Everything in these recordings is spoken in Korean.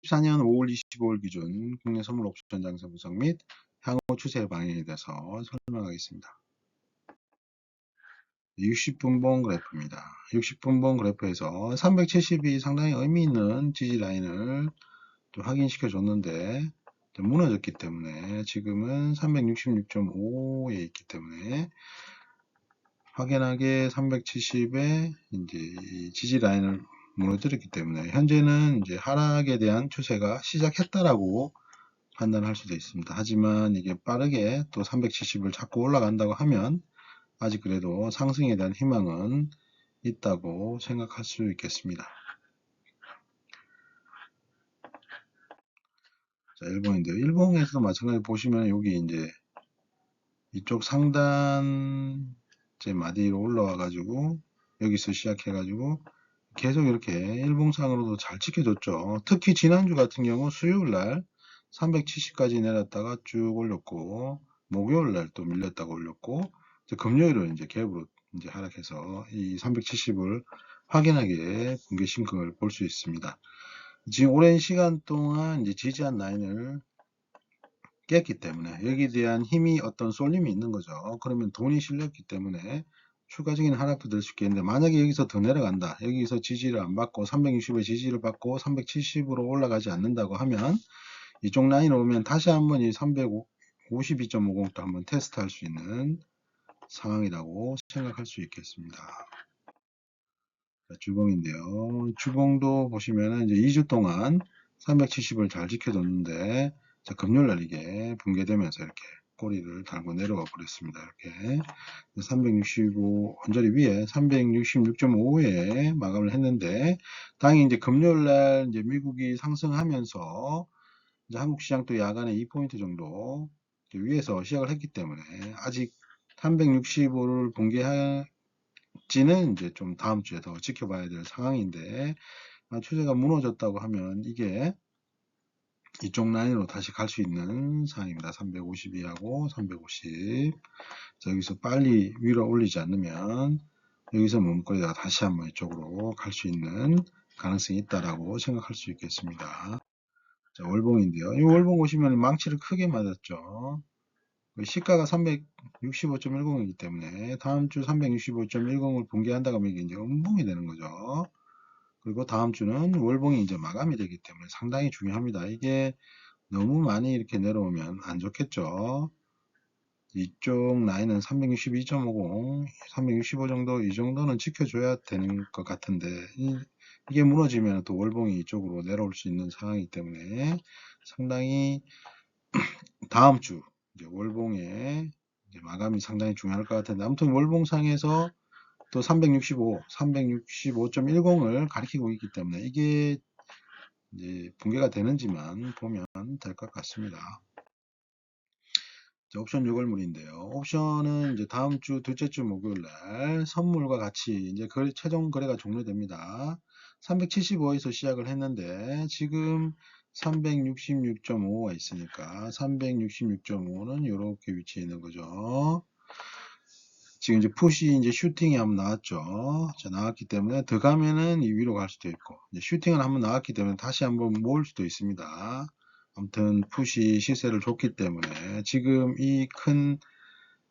2024년 5월 25일 기준 국내 선물 옵션 장세 분석 및 향후 추세 방향에 대해서 설명하겠습니다. 60분봉 그래프입니다. 60분봉 그래프에서 370이 상당히 의미 있는 지지 라인을 확인시켜 줬는데 무너졌기 때문에 지금은 366.5에 있기 때문에 확연하게 370에 이제 이 지지 라인을 무너뜨렸기 때문에 현재는 이제 하락에 대한 추세가 시작했다라고 판단할 수도 있습니다. 하지만 이게 빠르게 또 370을 잡고 올라간다고 하면 아직 그래도 상승에 대한 희망은 있다고 생각할 수 있겠습니다. 자, 일봉인데요. 일봉에서도 마찬가지로 보시면 여기 이제 이쪽 상단 제 마디로 올라와 가지고 여기서 시작해 가지고 계속 이렇게 일봉상으로도 잘 지켜줬죠. 특히 지난주 같은 경우 수요일날 370까지 내렸다가 쭉 올렸고 목요일날 또 밀렸다가 올렸고 금요일은 이제 갭으로 이제 하락해서 이 370을 확연하게 붕괴 신금을 볼 수 있습니다. 지금 오랜 시간 동안 이제 지지한 라인을 깼기 때문에 여기에 대한 힘이 어떤 쏠림이 있는 거죠. 그러면 돈이 실렸기 때문에 추가적인 하락도 될 수 있겠는데 만약에 여기서 더 내려간다. 여기서 지지를 안 받고 360의 지지를 받고 370으로 올라가지 않는다고 하면 이쪽 라인으로 오면 다시 한번 이 352.50도 한번 테스트할 수 있는 상황이라고 생각할 수 있겠습니다. 자, 주봉인데요. 주봉도 보시면은 이제 2주 동안 370을 잘 지켜줬는데 자, 금요일날 이게 붕괴되면서 이렇게 꼬리를 달고 내려와 버렸습니다. 이렇게 365 언저리 위에 366.5에 마감을 했는데 당연히 이제 금요일날 이제 미국이 상승하면서 이제 한국 시장도 야간에 2포인트 정도 위에서 시작을 했기 때문에 아직 365를 붕괴할지는 이제 좀 다음 주에 더 지켜봐야 될 상황인데 추세가 무너졌다고 하면 이게 이쪽 라인으로 다시 갈 수 있는 상황입니다. 352하고 350. 자, 여기서 빨리 위로 올리지 않으면 여기서 머뭇거리다가 다시 한번 이쪽으로 갈 수 있는 가능성이 있다라고 생각할 수 있겠습니다. 자, 월봉인데요. 이 월봉 보시면 망치를 크게 맞았죠. 시가가 365.10이기 때문에 다음 주 365.10을 붕괴한다고 하면 이제 음봉이 되는 거죠. 그리고 다음 주는 월봉이 이제 마감이 되기 때문에 상당히 중요합니다. 이게 너무 많이 이렇게 내려오면 안 좋겠죠. 이쪽 라인은 362.50, 365 정도, 이 정도는 지켜줘야 되는 것 같은데, 이게 무너지면 또 월봉이 이쪽으로 내려올 수 있는 상황이기 때문에 상당히 다음 주 이제 월봉의 이제 마감이 상당히 중요할 것 같은데, 아무튼 월봉상에서 또 365, 365.10을 가리키고 있기 때문에 이게 이제 붕괴가 되는지만 보면 될 것 같습니다. 자, 옵션 6월물인데요. 옵션은 이제 다음 주 둘째 주 목요일 날 선물과 같이 이제 최종 거래가 종료됩니다. 375에서 시작을 했는데 지금 366.5가 있으니까 366.5는 이렇게 위치해 있는 거죠. 지금 이제 푸시 이제 슈팅이 한번 나왔죠. 자, 나왔기 때문에 더 가면은 이 위로 갈 수도 있고, 이제 슈팅을 한번 나왔기 때문에 다시 한번 모을 수도 있습니다. 아무튼 푸시 시세를 줬기 때문에 지금 이 큰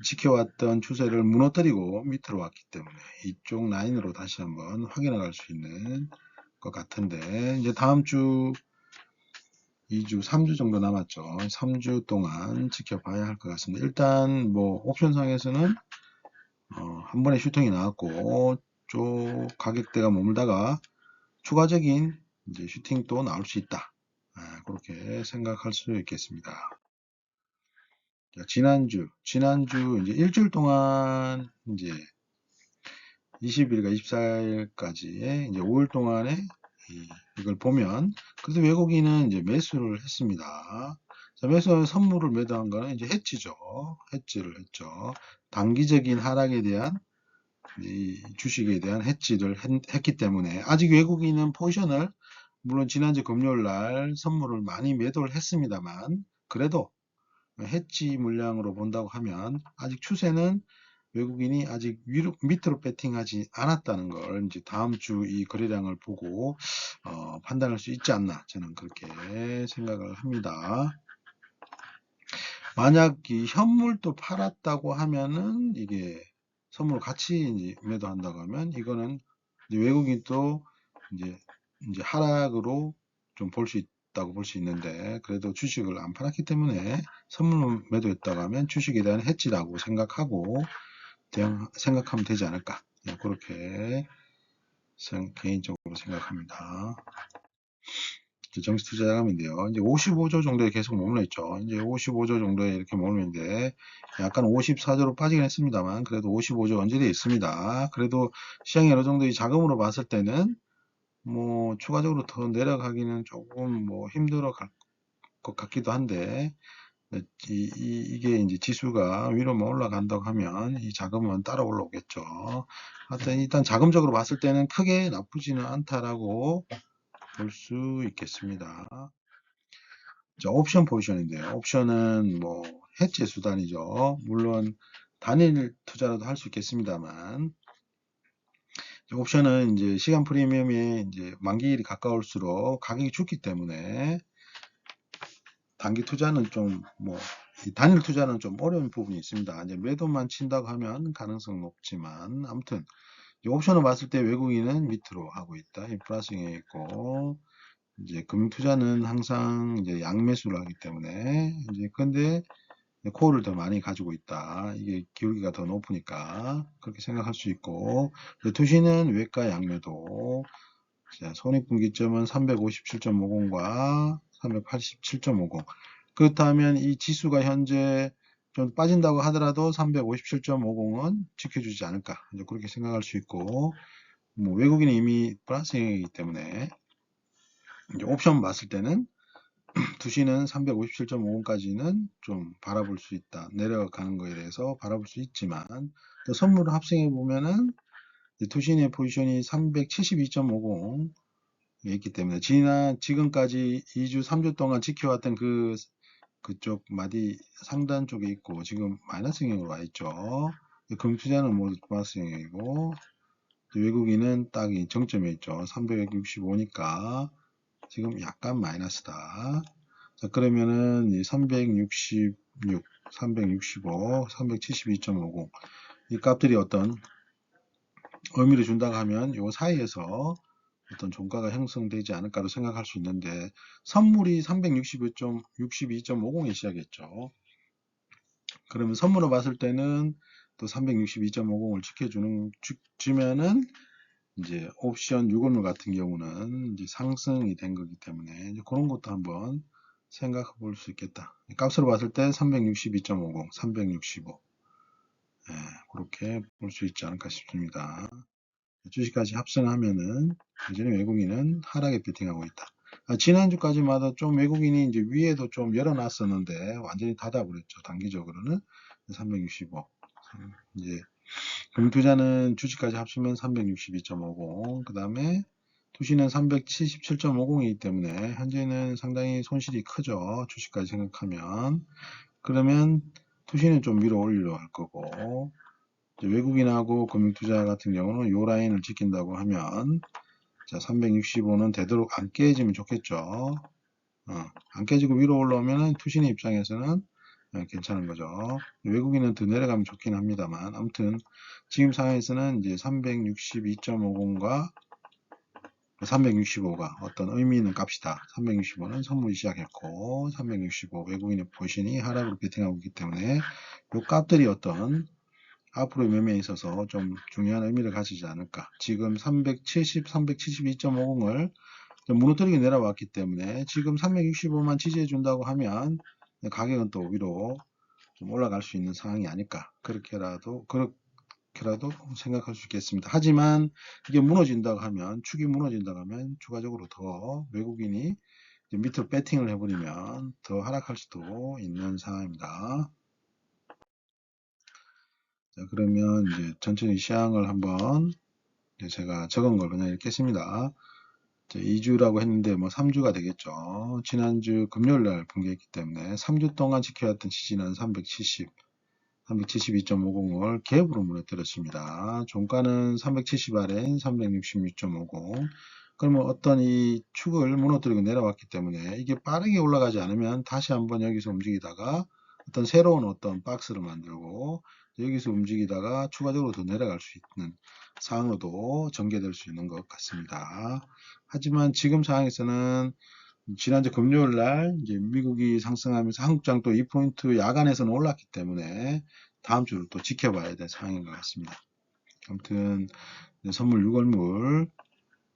지켜왔던 추세를 무너뜨리고 밑으로 왔기 때문에 이쪽 라인으로 다시 한번 확인해 갈 수 있는 것 같은데 이제 다음 주 2주, 3주 정도 남았죠. 3주 동안 지켜봐야 할 것 같습니다. 일단 뭐 옵션상에서는 한 번에 슈팅이 나왔고 쪽 가격대가 머물다가 추가적인 이제 슈팅도 나올 수 있다. 그렇게 생각할 수 있겠습니다. 자, 지난주 이제 일주일 동안 이제 20일과 24일까지 이제 5일 동안에 이걸 보면 그래도 외국인은 이제 매수를 했습니다. 자, 매수한 선물을 매도한 거는 이제 해지죠. 해지를 했죠. 단기적인 하락에 대한 이 주식에 대한 해지를 했기 때문에 아직 외국인은 포지션을 물론 지난주 금요일 날 선물을 많이 매도를 했습니다만 그래도 해지 물량으로 본다고 하면 아직 추세는 외국인이 아직 위로, 밑으로 배팅하지 않았다는 걸 이제 다음 주 이 거래량을 보고 판단할 수 있지 않나 저는 그렇게 생각을 합니다. 만약 이 현물도 팔았다고 하면은 이게 선물 같이 이제 매도한다고 하면 이거는 이제 외국인 또 이제 하락으로 좀 볼 수 있다고 볼 수 있는데 그래도 주식을 안 팔았기 때문에 선물 매도했다고 하면 주식에 대한 해지라고 생각하고 생각하면 되지 않을까 그렇게 개인적으로 생각합니다. 정시투자자금인데요. 이제 55조 정도에 계속 머물러 있죠. 이제 55조 정도에 이렇게 머물러 있는데 약간 54조로 빠지긴 했습니다만 그래도 55조 언저리에 있습니다. 그래도 시장이 어느 정도 이 자금으로 봤을 때는 뭐 추가적으로 더 내려가기는 조금 뭐 힘들어 갈 것 같기도 한데 이게 이제 지수가 위로만 올라간다고 하면 이 자금은 따라 올라오겠죠. 하여튼 일단 자금적으로 봤을 때는 크게 나쁘지는 않다라고 볼 수 있겠습니다. 자, 옵션 포지션인데요. 옵션은 뭐 해지 수단이죠. 물론 단일 투자라도 할 수 있겠습니다만 옵션은 이제 시간 프리미엄이 이제 만기일이 가까울수록 가격이 죽기 때문에 단기 투자는 좀 뭐 단일 투자는 좀 어려운 부분이 있습니다. 이제 매도만 친다고 하면 가능성 높지만 아무튼 옵션을 봤을 때 외국인은 밑으로 하고 있다. 플러스에 있고 이제 금융 투자는 항상 이제 양매수를 하기 때문에 이제 근데 콜을 더 많이 가지고 있다. 이게 기울기가 더 높으니까 그렇게 생각할 수 있고 투시는 외가 양매도 손익분기점은 357.50과 387.50 그렇다면 이 지수가 현재 좀 빠진다고 하더라도 357.50은 지켜주지 않을까 이제 그렇게 생각할 수 있고 뭐 외국인이 이미 플러스이기 때문에 이제 옵션 봤을 때는 투시는 357.50까지는 좀 바라볼 수 있다. 내려가는 거에 대해서 바라볼 수 있지만 또 선물을 합성해 보면은 투신의 포지션이 372.50 있기 때문에 지금까지 2주, 3주 동안 지켜왔던 그쪽 마디 상단 쪽에 있고 지금 마이너스 영역으로 와 있죠. 금투자는 모두 플러스 영역이고 외국인은 딱 이 정점에 있죠. 365니까 지금 약간 마이너스다. 자, 그러면은 366, 365, 372.50 이 값들이 어떤 의미를 준다고 하면 요 사이에서 어떤 종가가 형성되지 않을까로 생각할 수 있는데 선물이 362.50에 시작했죠. 그러면 선물을 봤을 때는 또 362.50을 지켜주면은 이제 옵션 유골물 같은 경우는 이제 상승이 된 거기 때문에 이제 그런 것도 한번 생각해 볼 수 있겠다. 값으로 봤을 때 362.50, 365 예, 그렇게 볼 수 있지 않을까 싶습니다. 주식까지 합성하면은 여전히 외국인은 하락에 베팅하고 있다. 지난주까지마다 좀 외국인이 이제 위에도 좀 열어놨었는데 완전히 닫아버렸죠. 단기적으로는 365. 이제 금투자는 주식까지 합치면 362.50. 그 다음에 투시는 377.50이기 때문에 현재는 상당히 손실이 크죠. 주식까지 생각하면. 그러면 투시는 좀 위로 올리려 할 거고 외국인하고 금융투자 같은 경우는 이 라인을 지킨다고 하면 자 365는 되도록 안 깨지면 좋겠죠. 안 깨지고 위로 올라오면 투신의 입장에서는 괜찮은 거죠. 외국인은 더 내려가면 좋긴 합니다만 아무튼 지금 상황에서는 이제 362.50과 365가 어떤 의미 있는 값이다. 365는 선물이 시작했고 365 외국인의 포지션이 하락으로 베팅하고 있기 때문에 이 값들이 어떤 앞으로의 매매에 있어서 좀 중요한 의미를 가지지 않을까. 지금 370, 372.50을 무너뜨리게 내려왔기 때문에 지금 365만 지지해 준다고 하면 가격은 또 위로 좀 올라갈 수 있는 상황이 아닐까. 그렇게라도 생각할 수 있겠습니다. 하지만 이게 무너진다고 하면 축이 무너진다고 하면 추가적으로 더 외국인이 밑으로 배팅을 해버리면 더 하락할 수도 있는 상황입니다. 자, 그러면 이제 전체적인 시향을 한번 제가 적은 걸 그냥 이렇게 했습니다. 2주라고 했는데 뭐 3주가 되겠죠. 지난주 금요일 날 붕괴했기 때문에 3주 동안 지켜왔던 지지는 370, 372.50을 갭으로 무너뜨렸습니다. 종가는 370 아래인 366.50. 그러면 어떤 이 축을 무너뜨리고 내려왔기 때문에 이게 빠르게 올라가지 않으면 다시 한번 여기서 움직이다가 어떤 새로운 어떤 박스를 만들고 여기서 움직이다가 추가적으로 더 내려갈 수 있는 상황으로도 전개될 수 있는 것 같습니다. 하지만 지금 상황에서는 지난주 금요일 날 이제 미국이 상승하면서 한국장 또 2포인트 야간에서는 올랐기 때문에 다음 주를 또 지켜봐야 될 상황인 것 같습니다. 아무튼 선물 6월물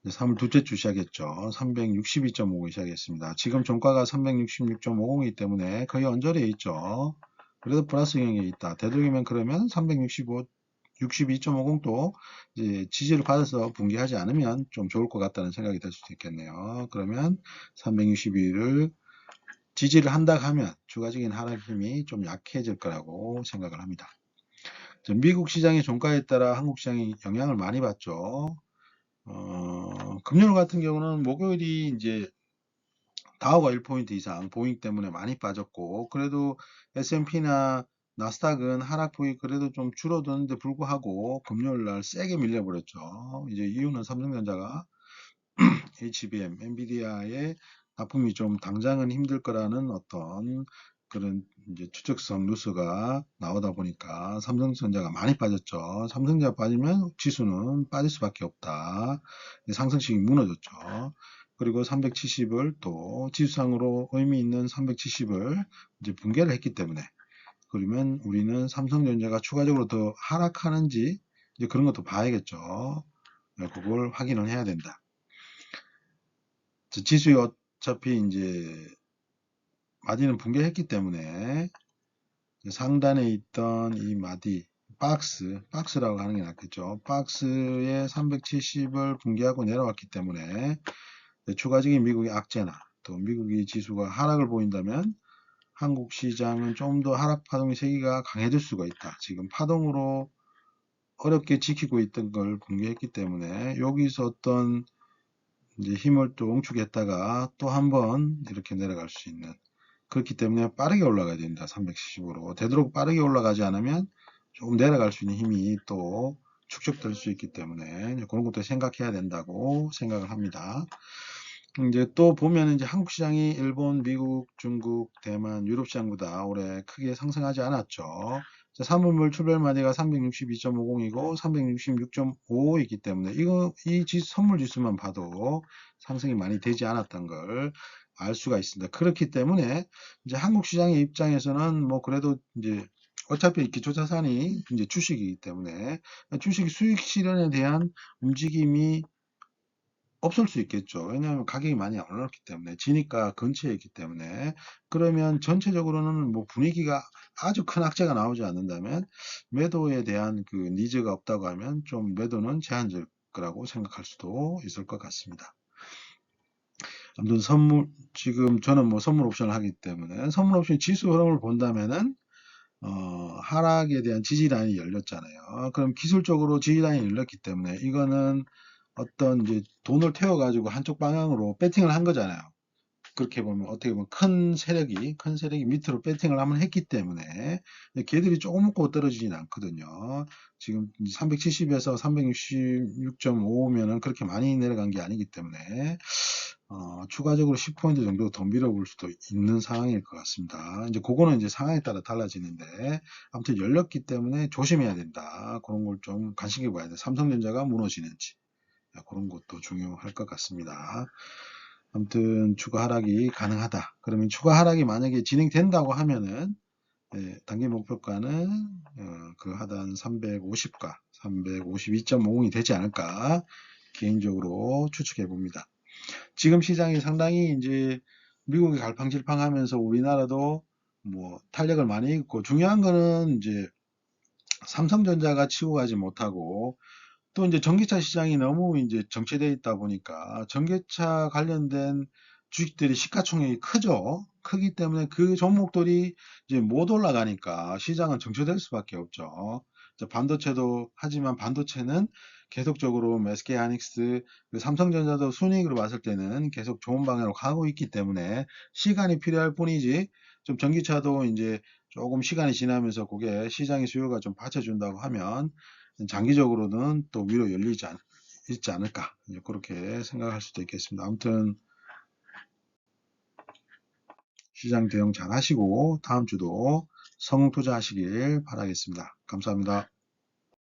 3월 둘째 주 시작했죠. 362.50 시작했습니다. 지금 종가가 366.50이기 때문에 거의 언저리에 있죠. 그래도 플러스 영역에 있다. 되도록이면 그러면 365 62.50도 이제 지지를 받아서 붕괴하지 않으면 좀 좋을 것 같다는 생각이 들 수도 있겠네요. 그러면 362를 지지를 한다 하면 추가적인 하락 힘이 좀 약해질 거라고 생각을 합니다. 미국 시장의 종가에 따라 한국 시장이 영향을 많이 받죠. 금요일 같은 경우는 목요일이 이제 다우가 1포인트 이상 보잉 때문에 많이 빠졌고, 그래도 S&P나 나스닥은 하락폭이 그래도 좀 줄어드는데 불구하고 금요일 날 세게 밀려버렸죠. 이제 이유는 삼성전자가 HBM, 엔비디아의 납품이 좀 당장은 힘들 거라는 어떤 그런 이제 추측성 뉴스가 나오다 보니까 삼성전자가 많이 빠졌죠. 삼성전자 빠지면 지수는 빠질 수밖에 없다. 상승식이 무너졌죠. 그리고 370을 또 지수상으로 의미 있는 370을 이제 붕괴를 했기 때문에 그러면 우리는 삼성전자가 추가적으로 더 하락하는지 이제 그런 것도 봐야겠죠. 그걸 확인을 해야 된다. 지수에 어차피 이제 마디는 붕괴했기 때문에 상단에 있던 이 마디 박스라고 하는 게 낫겠죠. 박스에 370을 붕괴하고 내려왔기 때문에 추가적인 미국의 악재나 또 미국의 지수가 하락을 보인다면 한국 시장은 좀 더 하락 파동의 세기가 강해질 수가 있다. 지금 파동으로 어렵게 지키고 있던 걸 붕괴했기 때문에 여기서 어떤 이제 힘을 또 응축했다가 또 한번 이렇게 내려갈 수 있는 그렇기 때문에 빠르게 올라가야 된다. 370으로 되도록 빠르게 올라가지 않으면 조금 내려갈 수 있는 힘이 또 축적될 수 있기 때문에 그런 것도 생각해야 된다고 생각을 합니다. 이제 또 보면 이제 한국 시장이 일본, 미국, 중국, 대만, 유럽 시장보다 올해 크게 상승하지 않았죠. 3월물 출발 마디가 362.50이고 366.55이기 때문에 이 선물 지수만 봐도 상승이 많이 되지 않았던 걸 알 수가 있습니다. 그렇기 때문에 이제 한국 시장의 입장에서는 뭐 그래도 이제 어차피 기초자산이 이제 주식이기 때문에 주식 수익 실현에 대한 움직임이 없을 수 있겠죠. 왜냐하면 가격이 많이 안 올랐기 때문에 지니까 근처에 있기 때문에 그러면 전체적으로는 뭐 분위기가 아주 큰 악재가 나오지 않는다면 매도에 대한 그 니즈가 없다고 하면 좀 매도는 제한적 거라고 생각할 수도 있을 것 같습니다. 아무튼 지금 저는 뭐 선물 옵션을 하기 때문에 선물 옵션 지수 흐름을 본다면은 하락에 대한 지지라인이 열렸잖아요. 그럼 기술적으로 지지라인이 열렸기 때문에 이거는 어떤 이제 돈을 태워가지고 한쪽 방향으로 배팅을 한 거잖아요. 그렇게 보면 어떻게 보면 큰 세력이 밑으로 배팅을 한번 했기 때문에 걔들이 조금 먹고 떨어지진 않거든요. 지금 370에서 366.5면은 그렇게 많이 내려간 게 아니기 때문에 추가적으로 10포인트 정도 더 밀어볼 수도 있는 상황일 것 같습니다. 이제 그거는 이제 상황에 따라 달라지는데 아무튼 열렸기 때문에 조심해야 된다. 그런 걸 좀 관심있게 봐야 돼. 삼성전자가 무너지는지 그런 것도 중요할 것 같습니다. 아무튼 추가 하락이 가능하다. 그러면 추가 하락이 만약에 진행된다고 하면은 단기 목표가는 그 하단 350가 352.50이 되지 않을까 개인적으로 추측해 봅니다. 지금 시장이 상당히 이제 미국이 갈팡질팡하면서 우리나라도 뭐 탄력을 많이 입고 중요한 거는 이제 삼성전자가 치고 가지 못하고 또 이제 전기차 시장이 너무 이제 정체되어 있다 보니까 전기차 관련된 주식들이 시가총액이 크죠. 크기 때문에 그 종목들이 이제 못 올라가니까 시장은 정체될 수밖에 없죠. 반도체도 하지만 반도체는 계속적으로 SK 하이닉스, 삼성전자도 순이익으로 봤을 때는 계속 좋은 방향으로 가고 있기 때문에 시간이 필요할 뿐이지 좀 전기차도 이제 조금 시간이 지나면서 그게 시장의 수요가 좀 받쳐준다고 하면 장기적으로는 또 위로 있지 않을까 그렇게 생각할 수도 있겠습니다. 아무튼 시장 대응 잘 하시고 다음 주도 성투자 하시길 바라겠습니다. 감사합니다.